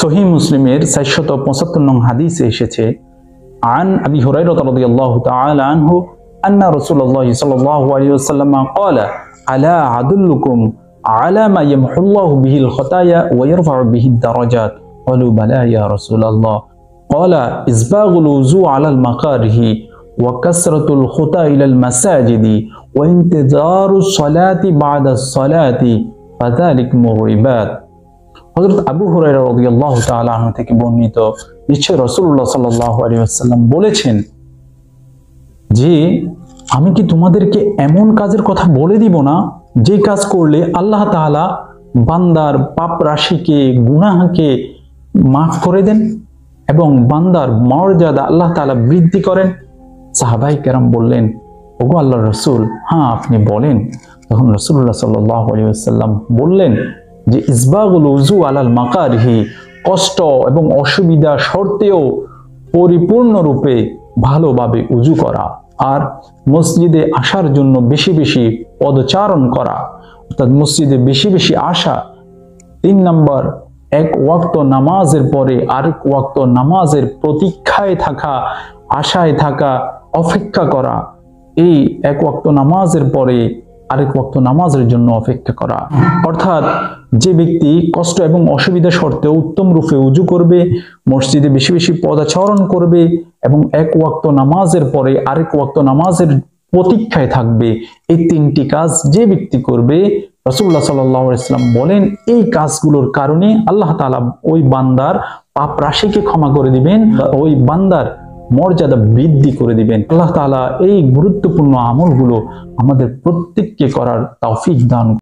সহিহ মুসলিমের 475 নং হাদিসে এসেছে, আন আবি হুরায়রা রাদিয়াল্লাহু তাআলা আনহু আন্না রাসূলুল্লাহ সাল্লাল্লাহু আলাইহি ওয়াসাল্লাম ক্বালা আলা আদুল্লুকুম আলা মা ইয়ামহুল্লাহু বিহিল খাতায়া ওয়া ইয়ারফাউ বিহিদ দারাজাত ক্বালু বালা ইয়া রাসূলুল্লাহ ক্বালা ইসবাগুল উযু আলাল মাকারিহি ওয়া কাসরাতুল খুতা ইলাল মাসাজিদি ওয়া ইন্তিজারুস সালাতি বা'দাস সালাতি ফাযালিকুমুর রিবাত। হযরত আবু হুরায়রা রাদিয়াল্লাহু তাআলা আনহু থেকে বর্ণিত, নিশ্চয় রাসূলুল্লাহ সাল্লাল্লাহু আলাইহি ওয়াসাল্লাম বলেছেন যে আমি কি তোমাদেরকে এমন কাজের কথা বলে দিব না যে কাজ করলে আল্লাহ তাআলা বান্দার পাপ রাশিকে, গুনাহকে মাফ করে দেন এবং বান্দার মর্যাদা আল্লাহ তাআলা বৃদ্ধি করেন। সাহাবায়ে কেরাম বললেন, ওগো আল্লাহর রাসূল, হ্যাঁ আপনি বলেন। তখন রাসূলুল্লাহ সাল্লাল্লাহু আলাইহি ওয়াসাল্লাম বললেন যে ইসবাগুল উযু আলাল মাকারিহি, কষ্ট এবং অসুবিধা সত্ত্বেও পরিপূর্ণরূপে ভালোভাবে উযু করা, আর মসজিদে আসার জন্য বেশি বেশি পদচারণ করা, অর্থাৎ মসজিদে বেশি বেশি আসা। 3 নম্বর, এক ওয়াক্ত নামাজের পরে আরেক ওয়াক্ত নামাজের প্রতীক্ষায় থাকা, আশায় থাকা, অপেক্ষা করা। এই এক ওয়াক্ত নামাজের পরে আরেক ওয়াক্ত নামাজের জন্য অপেক্ষা করা, অর্থাৎ যে ব্যক্তি কষ্ট এবং অসুবিধা সত্ত্বেও উত্তম রূপে উযু করবে, মসজিদে বেশি বেশি পদচারণ করবে এবং এক ওয়াক্ত নামাজের পরে আরেক ওয়াক্ত নামাজের প্রতীক্ষায় থাকবে, এই 3টি কাজ যে ব্যক্তি করবে, রাসূলুল্লাহ সাল্লাল্লাহু আলাইহি ওয়াসাল্লাম বলেন এই কাজগুলোর কারণে আল্লাহ তাআলা ওই বান্দার পাপ রাশিকে ক্ষমা করে দিবেন, ওই বান্দার মর্যাদা বৃদ্ধি করে দিবেন। আল্লাহ তাআলা এই গুরুত্বপূর্ণ আমলগুলো আমাদের প্রত্যেককে করার তৌফিক দান